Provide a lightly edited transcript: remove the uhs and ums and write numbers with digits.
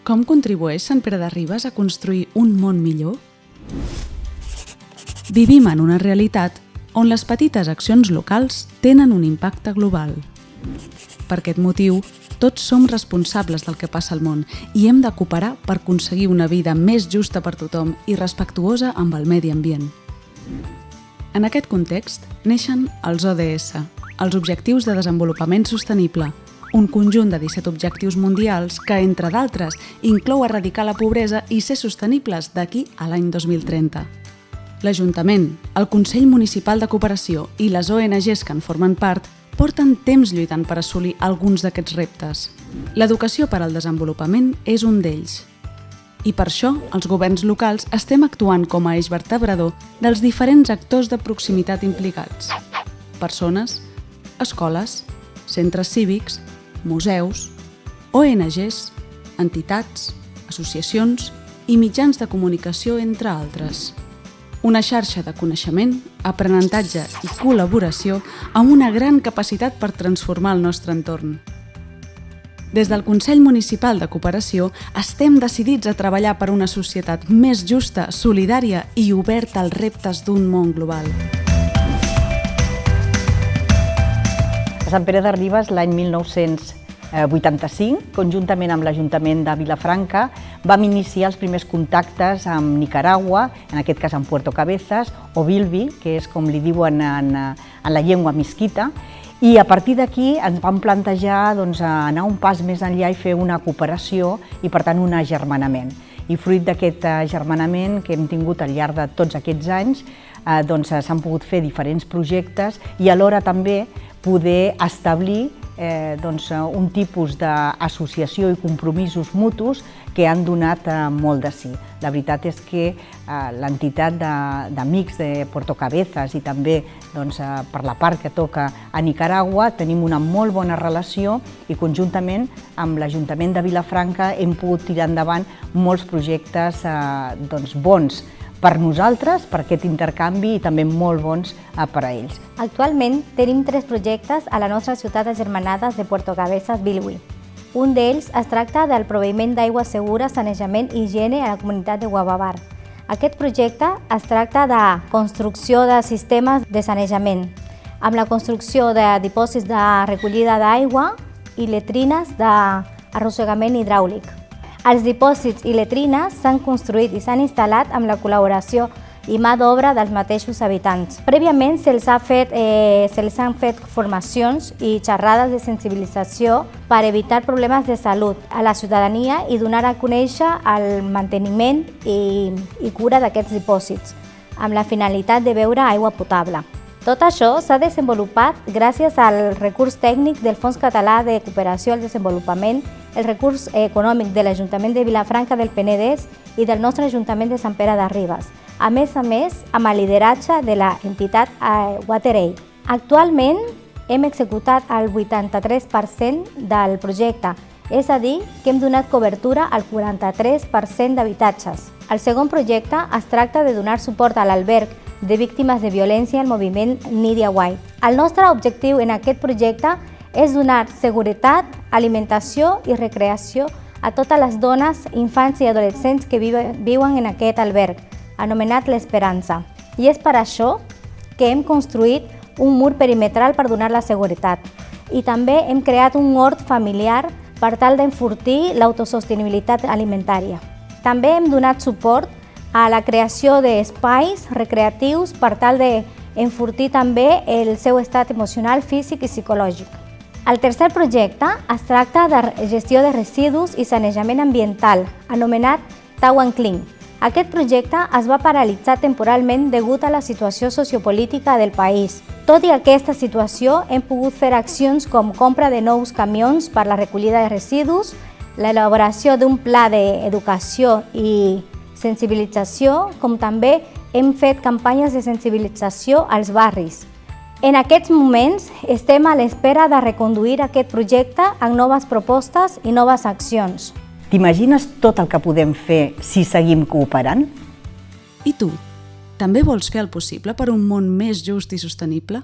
Com contribueix Sant Pere de Ribes a construir un món millor? Vivim en una realitat on les petites accions locals tenen un impacte global. Per aquest motiu, tots som responsables del que passa al món i hem de cooperar per aconseguir una vida més justa per tothom i respectuosa amb el medi ambient. En aquest context, neixen els ODS, els Objectius de Desenvolupament Sostenible, un conjunt de 17 objectius mundials que, entre d'altres, inclou erradicar la pobresa i ser sostenibles d'aquí a l'any 2030. L'Ajuntament, el Consell Municipal de Cooperació i les ONGs que en formen part porten temps lluitant per assolir alguns d'aquests reptes. L'educació per al desenvolupament és un d'ells. I per això, els governs locals estem actuant com a eix vertebrador dels diferents actors de proximitat implicats. Persones, escoles, centres cívics, museus, ONGs, entitats, associacions i mitjans de comunicació, entre altres. Una xarxa de coneixement, aprenentatge i col·laboració amb una gran capacitat per transformar el nostre entorn. Des del Consell Municipal de Cooperació estem decidits a treballar per una societat més justa, solidària i oberta als reptes d'un món global. A Sant Pere de Ribes, l'any 1985, conjuntament amb l'Ajuntament de Vilafranca, vam iniciar els primers contactes amb Nicaragua, en aquest cas amb Puerto Cabezas, o Bilbi, que és com li diuen en la llengua misquita, i a partir d'aquí ens vam plantejar anar un pas més enllà i fer una cooperació i, per tant, un agermanament. I fruit d'aquest agermanament que hem tingut al llarg de tots aquests anys, s'han pogut fer diferents projectes i alhora també poder establir un tipus d'associació i compromisos mutus que han donat molt de sí. La veritat és que l'entitat d'amics de Puerto Cabezas i també per la part que toca a Nicaragua tenim una molt bona relació i conjuntament amb l'Ajuntament de Vilafranca hem pogut tirar endavant molts projectes bons per nosaltres, per aquest intercanvi i també molt bons per a ells. Actualment tenim 3 projectes a la nostra ciutat agermanada de Puerto Cabezas, Bilwi. Un d'ells es tracta del proveïment d'aigua segura, sanejament i higiene a la comunitat de Guavabar. Aquest projecte es tracta de construcció de sistemes de sanejament, amb la construcció de dipòsits de recollida d'aigua i letrines d'arrossegament hidràulic. Els dipòsits i letrines s'han construït i s'han instal·lat amb la col·laboració i mà d'obra dels mateixos habitants. Prèviament se'ls han fet formacions i xerrades de sensibilització per evitar problemes de salut a la ciutadania i donar a conèixer el manteniment i cura d'aquests dipòsits, amb la finalitat de beure aigua potable. Tot això s'ha desenvolupat gràcies al recurs tècnic del Fons Català de Cooperació al Desenvolupament, el recurs econòmic de l'Ajuntament de Vilafranca del Penedès i del nostre Ajuntament de Sant Pere de Ribes, a més amb el lideratge de l'entitat WaterAid. Actualment hem executat el 83% del projecte, és a dir, que hem donat cobertura al 43% d'habitatges. El segon projecte es tracta de donar suport a l'alberg de víctimes de violència al moviment Nidia White. El nostre objectiu en aquest projecte és donar seguretat, alimentació i recreació a totes les dones, infants i adolescents que viuen en aquest alberg, anomenat l'Esperança. I és per això que hem construït un mur perimetral per donar la seguretat. I també hem creat un hort familiar per tal d'enfortir l'autosostenibilitat alimentària. També hem donat suport a la creació d'espais recreatius per tal d'enfortir també el seu estat emocional, físic i psicològic. El tercer projecte es tracta de gestió de residus i sanejament ambiental, anomenat Tau and Clean. Aquest projecte es va paralitzar temporalment degut a la situació sociopolítica del país. Tot i aquesta situació, hem pogut fer accions com compra de nous camions per la recollida de residus, l'elaboració d'un pla d'educació i sensibilització, com també hem fet campanyes de sensibilització als barris. En aquests moments estem a l'espera de reconduir aquest projecte amb noves propostes i noves accions. T'imagines tot el que podem fer si seguim cooperant? I tu, també vols fer el possible per un món més just i sostenible?